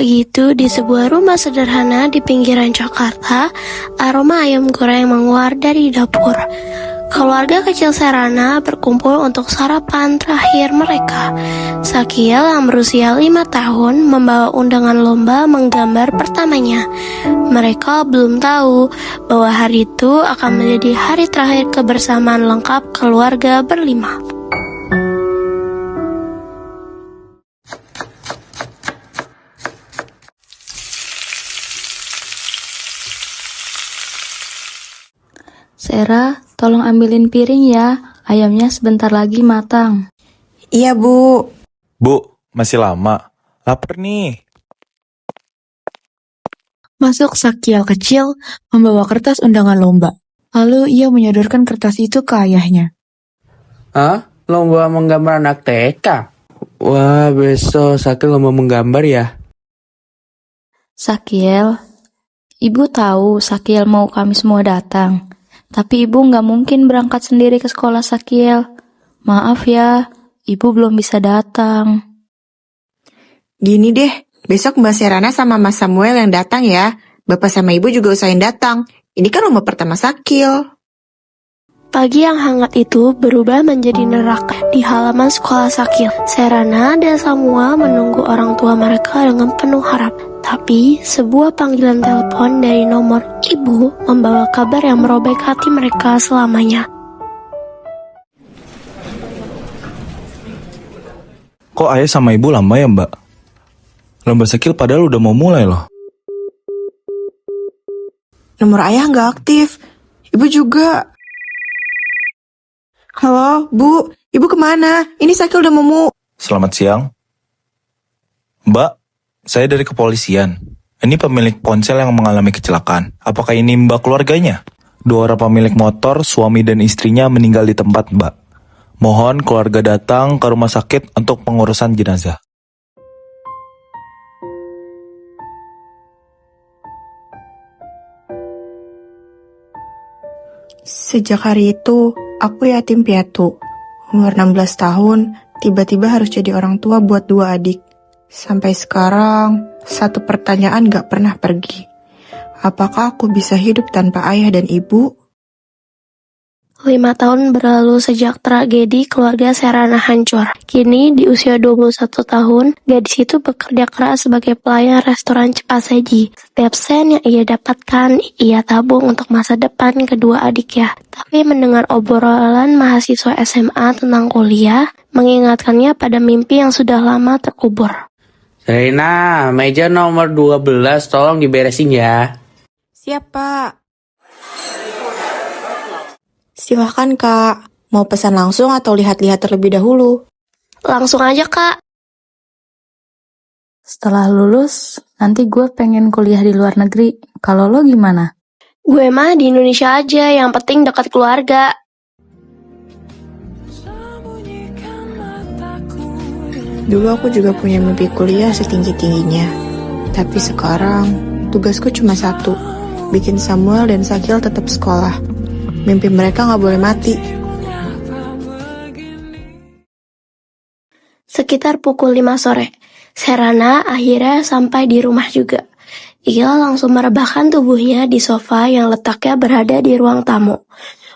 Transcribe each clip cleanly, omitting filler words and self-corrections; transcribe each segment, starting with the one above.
Pagi itu di sebuah rumah sederhana di pinggiran Jakarta, aroma ayam goreng menguar dari dapur. Keluarga kecil Serana berkumpul untuk sarapan terakhir mereka. Sakiel yang berusia 5 tahun membawa undangan lomba menggambar pertamanya. Mereka belum tahu bahwa hari itu akan menjadi hari terakhir kebersamaan lengkap keluarga berlima. Sera, tolong ambilin piring ya, ayamnya sebentar lagi matang. Iya, Bu. Bu, masih lama. Lapar nih. Masuk Sakiel kecil membawa kertas undangan lomba. Lalu ia menyodorkan kertas itu ke ayahnya. Hah? Lomba menggambar anak TK? Wah, besok Sakiel lomba menggambar ya? Sakiel, ibu tahu Sakiel mau kami semua datang. Tapi ibu nggak mungkin berangkat sendiri ke sekolah Sakiel. Maaf ya, ibu belum bisa datang. Gini deh, besok Mbak Serana sama Mas Samuel yang datang ya. Bapak sama Ibu juga usahain datang. Ini kan rumah pertama Sakil. Pagi yang hangat itu berubah menjadi neraka di halaman sekolah Sakiel. Serana dan Samuel menunggu orang tua mereka dengan penuh harap. Tapi sebuah panggilan telepon dari nomor ibu membawa kabar yang merobek hati mereka selamanya. Kok ayah sama ibu lama ya, Mbak? Lomba Sakil padahal udah mau mulai loh. Nomor ayah nggak aktif. Ibu juga. Halo, Bu. Ibu kemana? Ini Sakil udah mau. Selamat siang. Mbak, saya dari kepolisian. Ini pemilik ponsel yang mengalami kecelakaan. Apakah ini Mbak keluarganya? 2 orang pemilik motor, suami dan istrinya meninggal di tempat, Mbak. Mohon keluarga datang ke rumah sakit untuk pengurusan jenazah. Sejak hari itu, aku yatim piatu. Umur 16 tahun, tiba-tiba harus jadi orang tua buat 2 adik. Sampai sekarang, satu pertanyaan gak pernah pergi. Apakah aku bisa hidup tanpa ayah dan ibu? 5 tahun berlalu sejak tragedi keluarga Serana hancur. Kini di usia 21 tahun, gadis itu bekerja keras sebagai pelayan restoran cepat saji. Setiap sen yang ia dapatkan, ia tabung untuk masa depan kedua adiknya. Tapi mendengar obrolan mahasiswa SMA tentang kuliah, mengingatkannya pada mimpi yang sudah lama terkubur. Serena, meja nomor 12 tolong diberesin ya. Siap, Pak. Silahkan, Kak. Mau pesan langsung atau lihat-lihat terlebih dahulu? Langsung aja, Kak. Setelah lulus, nanti gue pengen kuliah di luar negeri. Kalau lo gimana? Gue mah di Indonesia aja, yang penting dekat keluarga. Dulu aku juga punya mimpi kuliah setinggi-tingginya. Tapi sekarang, tugasku cuma satu. Bikin Samuel dan Sakil tetap sekolah. Mimpi mereka gak boleh mati. Sekitar pukul 5 sore, Serana akhirnya sampai di rumah juga. Ia langsung merebahkan tubuhnya di sofa yang letaknya berada di ruang tamu.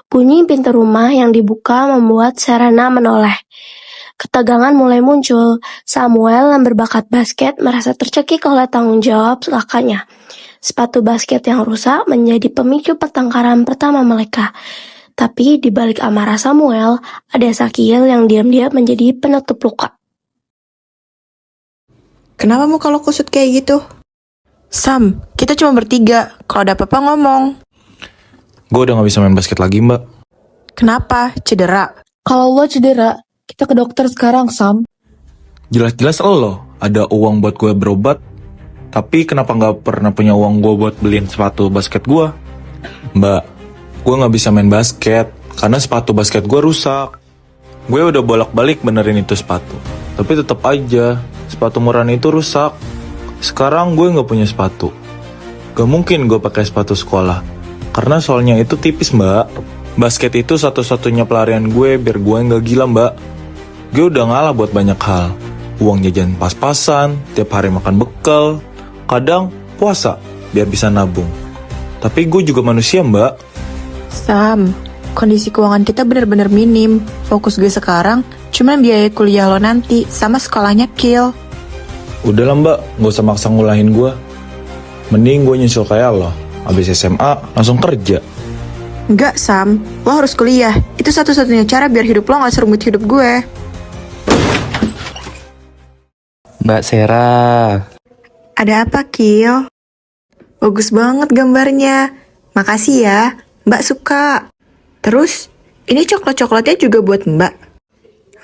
Bunyi pintu rumah yang dibuka membuat Serana menoleh. Ketegangan mulai muncul. Samuel yang berbakat basket merasa tercekik oleh tanggung jawab kakaknya. Sepatu basket yang rusak menjadi pemicu pertengkaran pertama mereka. Tapi di balik amarah Samuel, ada Sakiel yang diam-diam menjadi penutup luka. Kenapa muka lo kusut kayak gitu? Sam, kita cuma bertiga. Kalau ada apa-apa ngomong. Gue udah gak bisa main basket lagi, Mbak. Kenapa? Cedera? Kalau lo cedera, kita ke dokter sekarang, Sam. Jelas-jelas lo ada uang buat gue berobat. Tapi kenapa gak pernah punya uang gue buat beliin sepatu basket gue? Mbak, gue gak bisa main basket karena sepatu basket gue rusak. Gue udah bolak-balik benerin itu sepatu. Tapi tetap aja, sepatu murah itu rusak. Sekarang gue gak punya sepatu. Gak mungkin gue pakai sepatu sekolah. Karena soalnya itu tipis, Mbak. Basket itu satu-satunya pelarian gue biar gue gak gila, Mbak. Gue udah ngalah buat banyak hal. Uang jajan pas-pasan, tiap hari makan bekal. kadang puasa biar bisa nabung. Tapi gue juga manusia, Mbak. Sam, kondisi keuangan kita bener-bener minim. Fokus gue sekarang cuman biaya kuliah lo nanti sama sekolahnya Kil. Udahlah, Mbak, gak usah maksa ngulahin gue. Mending gue nyusul kayak lo. Abis SMA langsung kerja. Enggak, Sam. Lo harus kuliah. Itu satu-satunya cara biar hidup lo gak serumit hidup gue. Mbak Sera. Ada apa, Kil? Bagus banget gambarnya. Makasih ya. Mbak suka. Terus, ini coklat-coklatnya juga buat Mbak.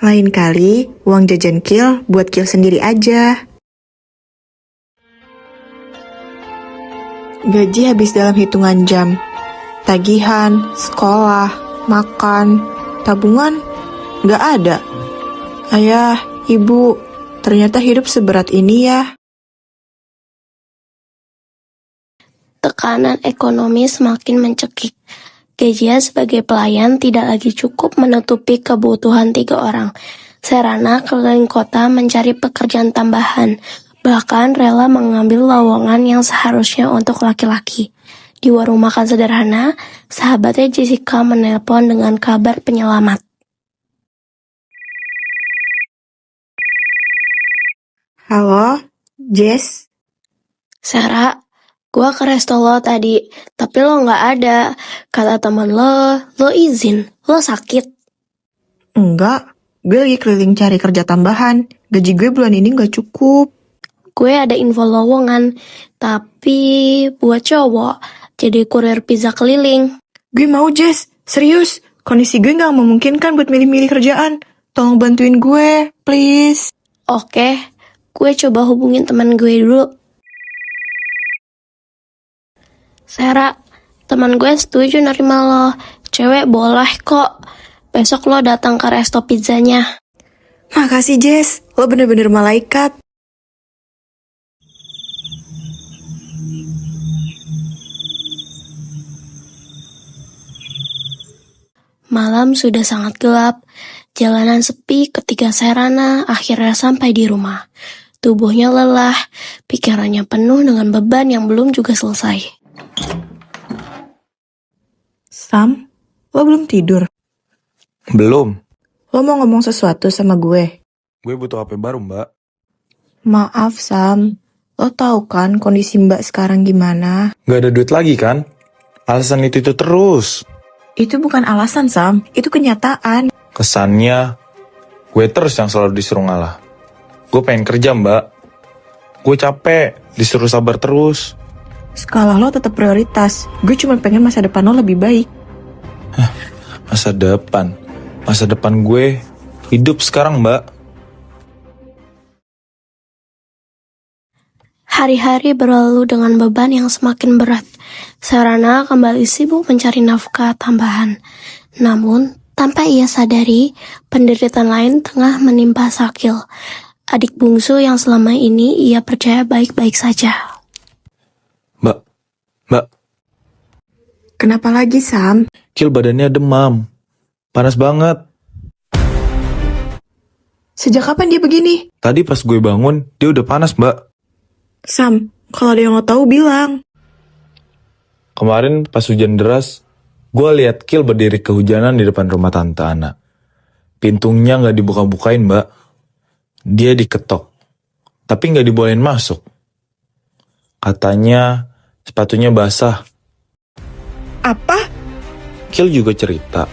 Lain kali, uang jajan Kil buat Kil sendiri aja. Gaji habis dalam hitungan jam. Tagihan, sekolah, makan, tabungan, nggak ada. Ayah, ibu, ternyata hidup seberat ini ya. Tekanan ekonomi semakin mencekik. Gajinya sebagai pelayan tidak lagi cukup menutupi kebutuhan 3 orang. Serana keliling kota mencari pekerjaan tambahan, bahkan rela mengambil lowongan yang seharusnya untuk laki-laki. Di warung makan sederhana, sahabatnya Jessica menelpon dengan kabar penyelamat. Halo, Jess? Sarah, gua ke resto lo tadi, tapi lo nggak ada. Kata teman lo izin, lo sakit. Enggak, gue lagi keliling cari kerja tambahan. Gaji gue bulan ini nggak cukup. Gue ada info lowongan, tapi buat cowok, jadi kurir pizza keliling. Gue mau, Jess. Serius, kondisi gue nggak memungkinkan buat milih-milih kerjaan. Tolong bantuin gue, please. Oke, gue coba hubungin teman gue dulu. Sarah, teman gue setuju nerima lo. Cewek boleh kok. Besok lo datang ke resto pizzanya. Makasih, Jess. Lo bener-bener malaikat. Malam sudah sangat gelap. Jalanan sepi ketika Serana akhirnya sampai di rumah. Tubuhnya lelah, pikirannya penuh dengan beban yang belum juga selesai. Sam, lo belum tidur? Belum. Lo mau ngomong sesuatu sama gue? Gue butuh HP baru, Mbak. Maaf, Sam. Lo tahu kan kondisi Mbak sekarang gimana? Gak ada duit lagi kan? Alasan itu terus. Itu bukan alasan, Sam. Itu kenyataan. Kesannya gue terus yang selalu disuruh ngalah. Gue pengen kerja, Mbak. Gue capek disuruh sabar terus. Skala lo tetap prioritas. Gue cuma pengen masa depan lo lebih baik. Masa depan? Masa depan gue hidup sekarang, Mbak. Hari-hari berlalu dengan beban yang semakin berat. Serana kembali sibuk mencari nafkah tambahan. Namun, tanpa ia sadari, penderitaan lain tengah menimpa Sakil. Adik bungsu yang selama ini ia percaya baik-baik saja. Mbak, Kenapa lagi, Sam? Kil badannya demam. Panas banget. Sejak kapan dia begini? Tadi pas gue bangun, dia udah panas, Mbak. Sam, kalau ada yang lo tahu bilang. Kemarin pas hujan deras, gue lihat Kil berdiri kehujanan di depan rumah Tante Ana. Pintunya nggak dibuka-bukain, Mbak. Dia diketok, tapi nggak dibolehin masuk. Katanya sepatunya basah. Apa? Kil juga cerita,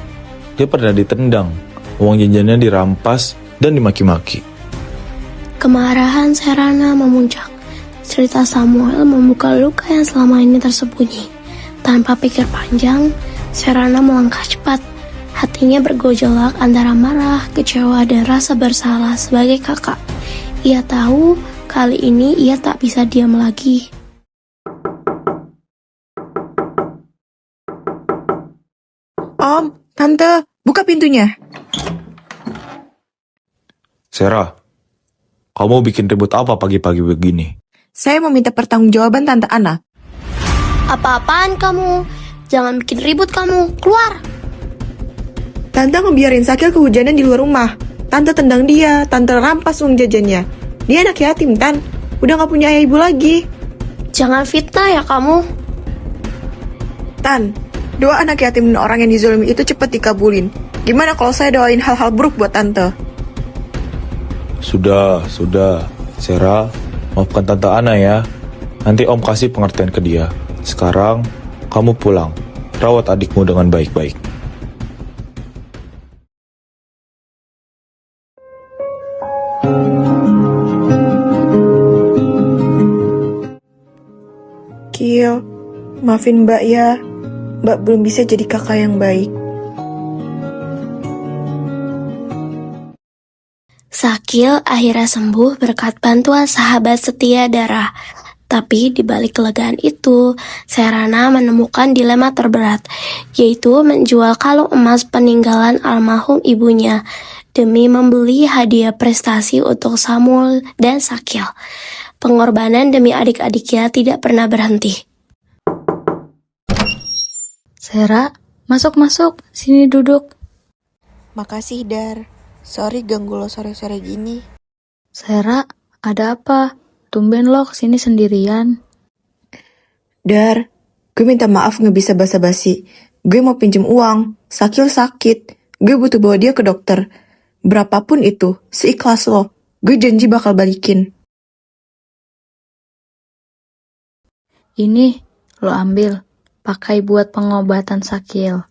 dia pernah ditendang, uang jajannya dirampas dan dimaki-maki. Kemarahan Serana memuncak. Cerita Samuel membuka luka yang selama ini tersembunyi. Tanpa pikir panjang, Serana melangkah cepat. Hatinya bergejolak antara marah, kecewa, dan rasa bersalah sebagai kakak. Ia tahu kali ini ia tak bisa diam lagi. Om, Tante, buka pintunya. Sarah, kamu bikin ribut apa pagi-pagi begini? Saya mau minta pertanggungjawaban Tante Ana. Apa-apaan kamu? Jangan bikin ribut kamu. Keluar! Tante ngebiarin Sakil kehujanan di luar rumah. Tante tendang dia, Tante rampas uang jajannya. Dia anak yatim, Tan. Udah gak punya ayah ibu lagi. Jangan fitnah ya kamu. Tan, doa anak yatim dan orang yang dizolimi itu cepat dikabulin. Gimana kalau saya doain hal-hal buruk buat Tante? Sudah. Sera, maafkan Tante Ana ya. Nanti Om kasih pengertian ke dia. Sekarang, kamu pulang. Rawat adikmu dengan baik-baik. Kil, maafin Mbak ya. Mbak belum bisa jadi kakak yang baik. Sakil akhirnya sembuh berkat bantuan sahabat setia Dara. Tapi di balik kelegaan itu, Serana menemukan dilema terberat, yaitu menjual kalung emas peninggalan almarhum ibunya demi membeli hadiah prestasi untuk Samuel dan Sakil. Pengorbanan demi adik-adiknya tidak pernah berhenti. Sera, masuk. Sini duduk. Makasih, Dar. Sorry ganggu lo sore-sore gini. Sera, ada apa? Tumben lo kesini sendirian. Dar, gue minta maaf gak bisa basa-basi. Gue mau pinjem uang. Sakil sakit. Gue butuh bawa dia ke dokter. Berapapun itu, seikhlas lo. Gue janji bakal balikin. Ini, lo ambil. Pakai buat pengobatan Sakil.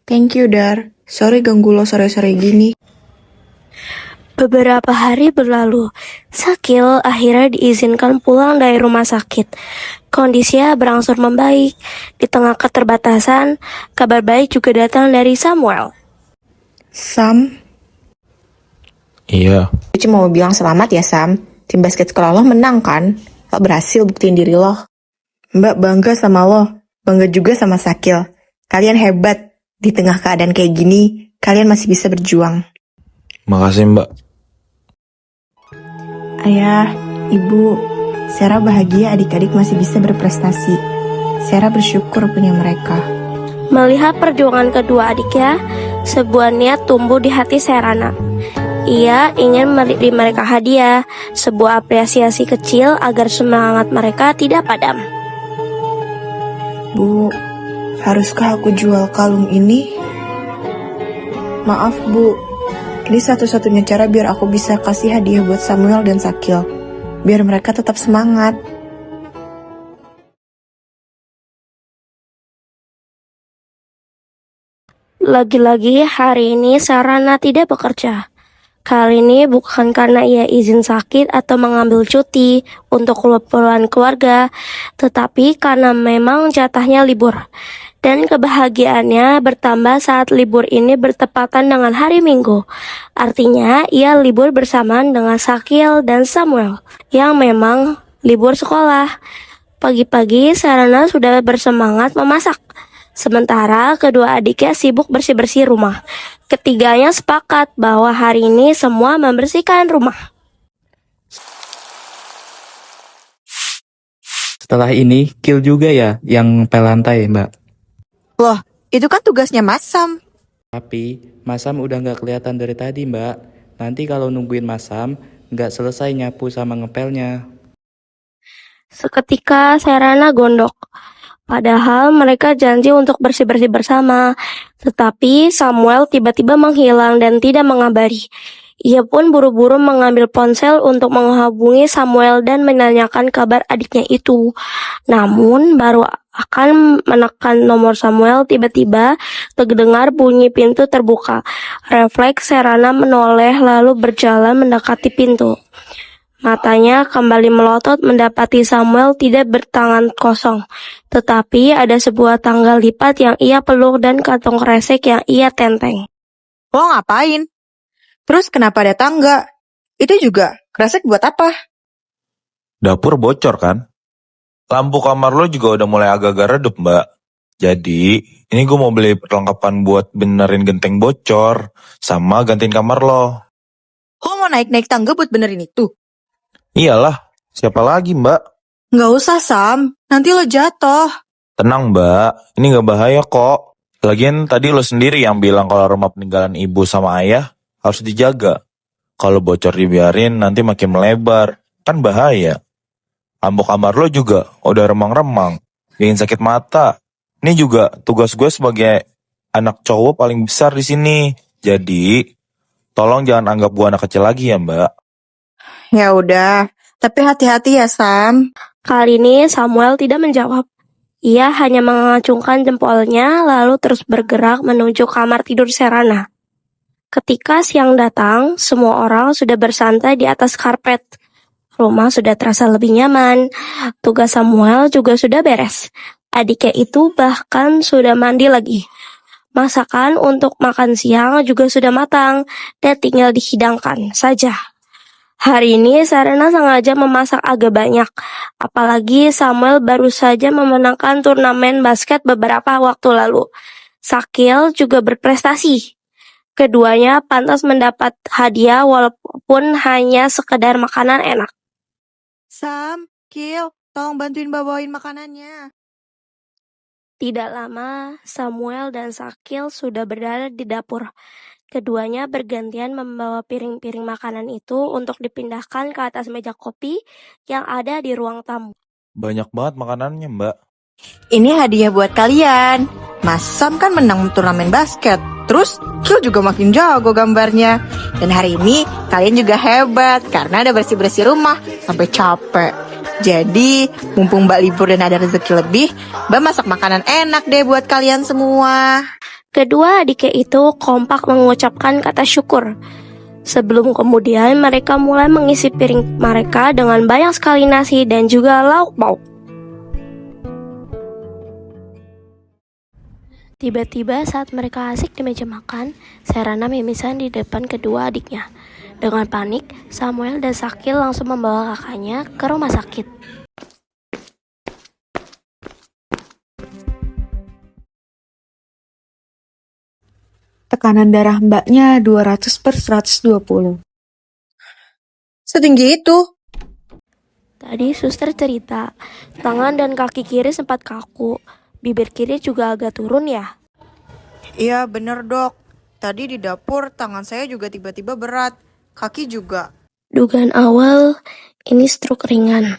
Thank you, Dar. Sorry ganggu lo sore-sore gini. Beberapa hari berlalu, Sakil akhirnya diizinkan pulang dari rumah sakit. Kondisinya berangsur membaik. Di tengah keterbatasan, kabar baik juga datang dari Samuel. Sam, Iya, Gue cuma mau bilang selamat ya Sam. Tim basket sekolah lo menang kan? Lo berhasil buktiin diri lo. Mbak bangga sama lo. Bangga juga sama Sakil. Kalian hebat. Di tengah keadaan kayak gini, kalian masih bisa berjuang. makasih Mbak. Ayah, Ibu, Sera bahagia adik-adik masih bisa berprestasi. Sera bersyukur punya mereka. Melihat perjuangan kedua adiknya, sebuah niat tumbuh di hati Serana. Ia ingin memberi mereka hadiah, sebuah apresiasi kecil agar semangat mereka tidak padam. Bu, haruskah aku jual kalung ini? Maaf, Bu. Ini satu-satunya cara biar aku bisa kasih hadiah buat Samuel dan Sakil. Biar mereka tetap semangat. Lagi-lagi hari ini Serana tidak bekerja. Kali ini bukan karena ia izin sakit atau mengambil cuti untuk keperluan keluarga, tetapi karena memang jatahnya libur. Dan kebahagiaannya bertambah saat libur ini bertepatan dengan hari Minggu. Artinya ia libur bersamaan dengan Sakil dan Samuel yang memang libur sekolah. Pagi-pagi Serana sudah bersemangat memasak. Sementara kedua adiknya sibuk bersih-bersih rumah. Ketiganya sepakat bahwa hari ini semua membersihkan rumah. Setelah ini, Kil juga ya yang pel lantai, Mbak. Loh, itu kan tugasnya Mas Sam. Tapi, Masam udah nggak kelihatan dari tadi, Mbak. Nanti kalau nungguin Masam, nggak selesai nyapu sama ngepelnya. Seketika Serana gondok. Padahal mereka janji untuk bersih-bersih bersama. Tetapi Samuel tiba-tiba menghilang dan tidak mengabari. Ia pun buru-buru mengambil ponsel untuk menghubungi Samuel dan menanyakan kabar adiknya itu. Namun baru akan menekan nomor Samuel, tiba-tiba terdengar bunyi pintu terbuka. Refleks Serana menoleh lalu berjalan mendekati pintu. Matanya kembali melotot mendapati Samuel tidak bertangan kosong, tetapi ada sebuah tanggal lipat yang ia peluk dan kantong kresek yang ia tenteng. Lo ngapain? Terus kenapa ada tangga? Itu juga, kresek buat apa? Dapur bocor kan? Lampu kamar lo juga udah mulai agak-agak redup Mbak. Jadi, ini gue mau beli perlengkapan buat benerin genteng bocor, sama gantiin kamar lo. Lo mau naik-naik tangga buat benerin itu? Iyalah, siapa lagi Mbak? Nggak usah, Sam. Nanti lo jatuh. Tenang Mbak, ini gak bahaya kok. Lagian tadi lo sendiri yang bilang kalau rumah peninggalan ibu sama ayah harus dijaga. Kalau bocor dibiarin nanti makin melebar, kan bahaya. Ambok kamar lo juga udah remang-remang. Bikin sakit mata. Ini juga tugas gue sebagai anak cowok paling besar di sini. Jadi, tolong jangan anggap gue anak kecil lagi ya, Mbak. Ya udah, tapi hati-hati ya Sam. Kali ini Samuel tidak menjawab. Ia hanya mengacungkan jempolnya lalu terus bergerak menuju kamar tidur Serana. Ketika siang datang, semua orang sudah bersantai di atas karpet. Rumah sudah terasa lebih nyaman. Tugas Samuel juga sudah beres. Adiknya itu bahkan sudah mandi lagi. Masakan untuk makan siang juga sudah matang dan tinggal dihidangkan saja. Hari ini Serena sengaja memasak agak banyak. Apalagi Samuel baru saja memenangkan turnamen basket beberapa waktu lalu. Sakil juga berprestasi. Keduanya pantas mendapat hadiah walaupun hanya sekedar makanan enak. Sam, Kil, tolong bantuin bawain makanannya. Tidak lama, Samuel dan Sakil sudah berada di dapur. Keduanya bergantian membawa piring-piring makanan itu untuk dipindahkan ke atas meja kopi yang ada di ruang tamu. Banyak banget makanannya, Mbak. Ini hadiah buat kalian. Mas Sam kan menang turnamen basket. Terus, Kil juga makin jago gambarnya. Dan hari ini, kalian juga hebat karena ada bersih-bersih rumah sampai capek. Jadi, mumpung Mbak libur dan ada rezeki lebih, Mbak masak makanan enak deh buat kalian semua. Kedua adiknya itu kompak mengucapkan kata syukur. Sebelum kemudian mereka mulai mengisi piring mereka dengan banyak sekali nasi dan juga lauk pauk. Tiba-tiba saat mereka asik di meja makan, Serana mimisan di depan kedua adiknya. Dengan panik, Samuel dan Sakil langsung membawa kakaknya ke rumah sakit. Tekanan darah mbaknya 200/120. Setinggi itu. Tadi suster cerita, tangan dan kaki kiri sempat kaku, bibir kiri juga agak turun ya. Iya bener dok. Tadi di dapur tangan saya juga tiba-tiba berat. Kaki juga. Dugaan awal, ini stroke ringan.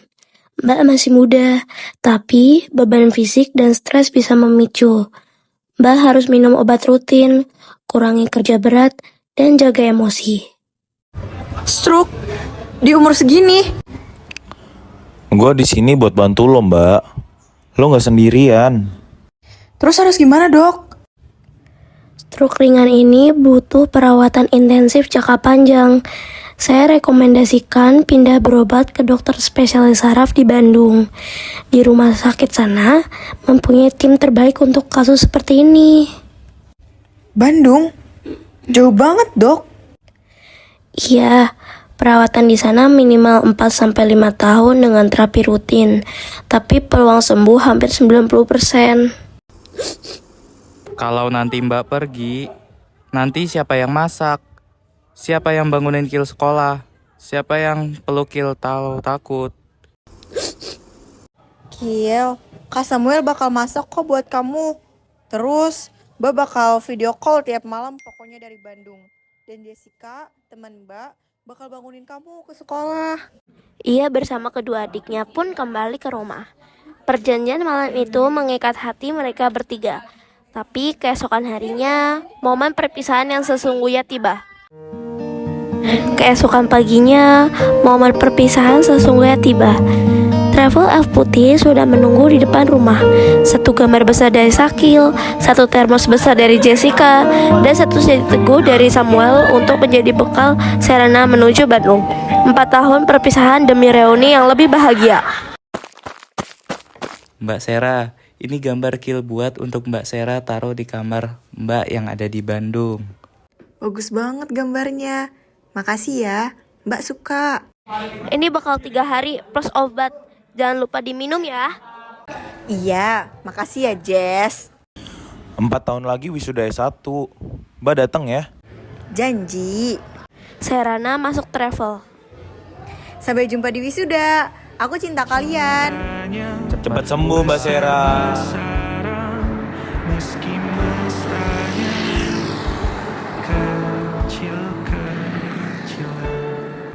Mbak masih muda, tapi beban fisik dan stres bisa memicu. Mbak harus minum obat rutin, kurangi kerja berat, dan jaga emosi. Stroke? Di umur segini? Gue di sini buat bantu lo, Mbak. Lo nggak sendirian. Terus harus gimana dok? Stroke ringan ini butuh perawatan intensif jangka panjang. Saya rekomendasikan pindah berobat ke dokter spesialis saraf di Bandung. Di rumah sakit sana mempunyai tim terbaik untuk kasus seperti ini. Bandung? Jauh banget dok. Iya, perawatan di sana minimal 4-5 tahun dengan terapi rutin. Tapi peluang sembuh hampir 90%. Kalau nanti Mbak pergi, nanti siapa yang masak? Siapa yang bangunin Kil sekolah? Siapa yang peluk Kil kalau takut? Kil, Kak Samuel bakal masak kok buat kamu. Terus, Mbak bakal video call tiap malam pokoknya dari Bandung. Dan Jessica, teman Mbak, bakal bangunin kamu ke sekolah. Ia bersama kedua adiknya pun kembali ke rumah. Perjanjian malam itu mengikat hati mereka bertiga. Tapi keesokan harinya, momen perpisahan yang sesungguhnya tiba. Keesokan paginya, momen perpisahan sesungguhnya tiba. Travel elf putih sudah menunggu di depan rumah. Satu gambar besar dari Sakil, satu termos besar dari Jessica, dan satu sejati teguh dari Samuel untuk menjadi bekal Serena menuju Bandung. 4 tahun perpisahan demi reuni yang lebih bahagia. Mbak Sera, ini gambar Kil buat untuk Mbak Sera taruh di kamar Mbak yang ada di Bandung. Bagus banget gambarnya. Makasih ya, Mbak suka. Ini bakal 3 hari plus obat. Jangan lupa diminum ya. Iya, makasih ya Jess. 4 tahun lagi wisuda S1. Mbak datang ya. Janji. Serana masuk travel. Sampai jumpa di wisuda. Aku cinta kalian. Cepat sembuh, Mbak Sera. Meski mesranya kecil-kecilan.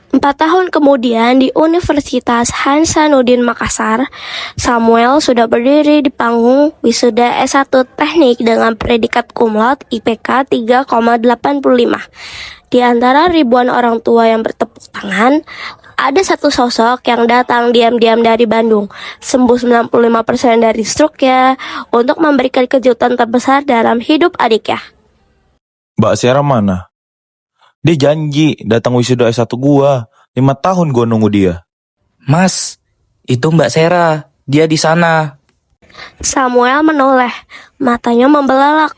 4 4 tahun kemudian di Universitas Hasanuddin Makassar, Samuel sudah berdiri di panggung wisuda S1 Teknik dengan predikat cum laude IPK 3,85. Di antara ribuan orang tua yang bertepuk tangan, ada satu sosok yang datang diam-diam dari Bandung, sembuh 95% dari stroke-nya, untuk memberikan kejutan terbesar dalam hidup adiknya. Mbak Sera mana? Dia janji datang wisuda S1 gua. 5 tahun gua nunggu dia. Mas, itu Mbak Sera. Dia di sana. Samuel menoleh, matanya membelalak.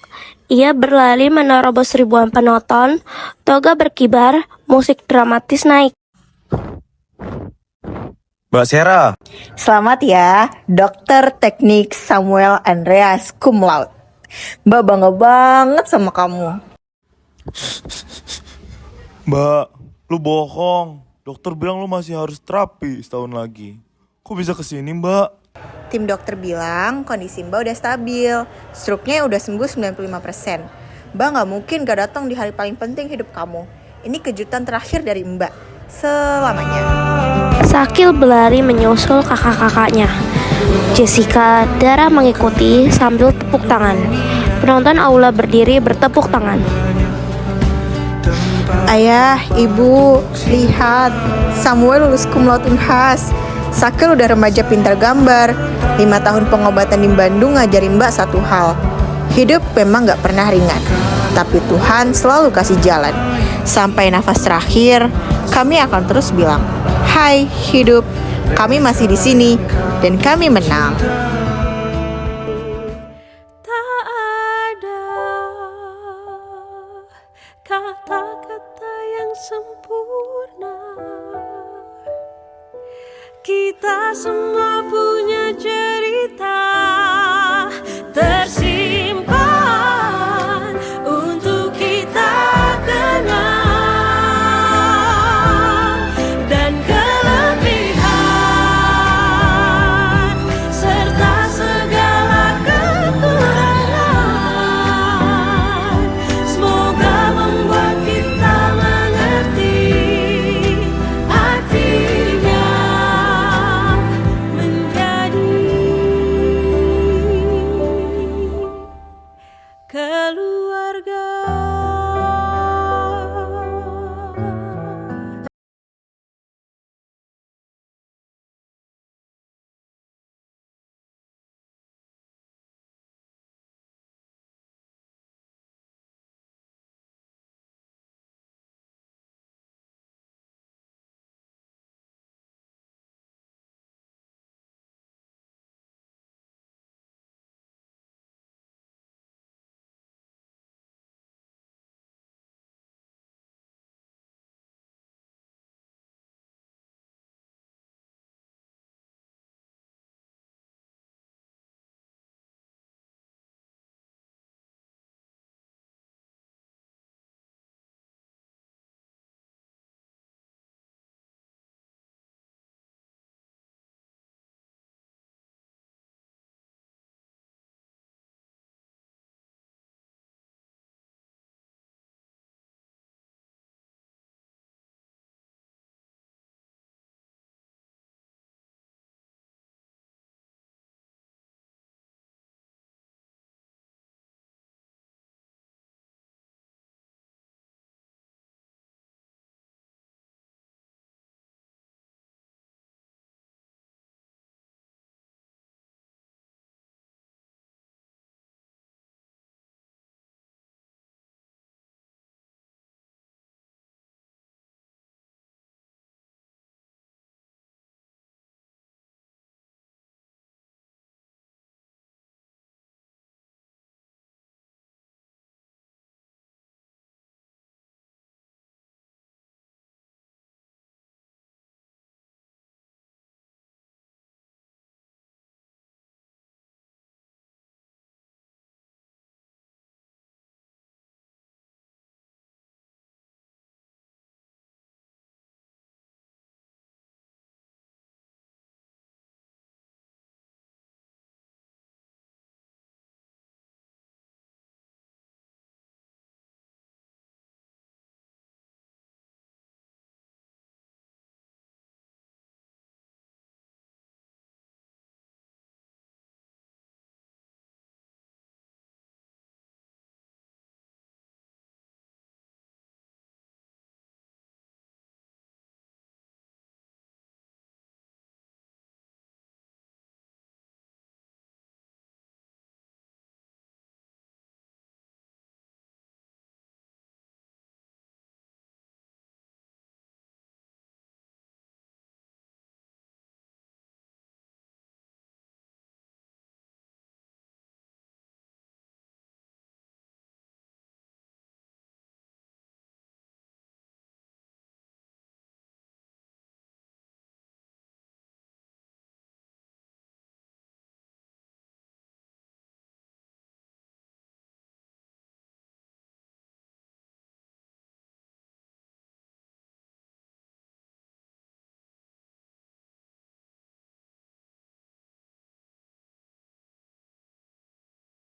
Ia berlari menerobos ribuan penonton, toga berkibar, musik dramatis naik. Mbak Sera, Selamat ya, Dokter Teknik Samuel Andreas cum laude. Mbak bangga banget sama kamu. Mbak, lu bohong. Dokter bilang lu masih harus terapi setahun lagi. Kok bisa kesini, Mbak? Tim dokter bilang kondisi Mbak udah stabil, stroke-nya udah sembuh 95%. Mbak gak mungkin gak datang di hari paling penting hidup kamu. Ini kejutan terakhir dari Mbak, selamanya. Sakil berlari menyusul kakak-kakaknya. Jessica, Dara mengikuti sambil tepuk tangan. Penonton aula berdiri bertepuk tangan. Ayah, ibu, lihat, Samuel lulus cum laude Unhas. Sakil udah remaja pintar gambar. 5 tahun pengobatan di Bandung ngajarin Mbak satu hal. Hidup memang gak pernah ringan, tapi Tuhan selalu kasih jalan. Sampai nafas terakhir, kami akan terus bilang, "Hai hidup, kami masih di sini dan kami menang." Tak ada kata-kata yang sempurna. Kita semua punya cerita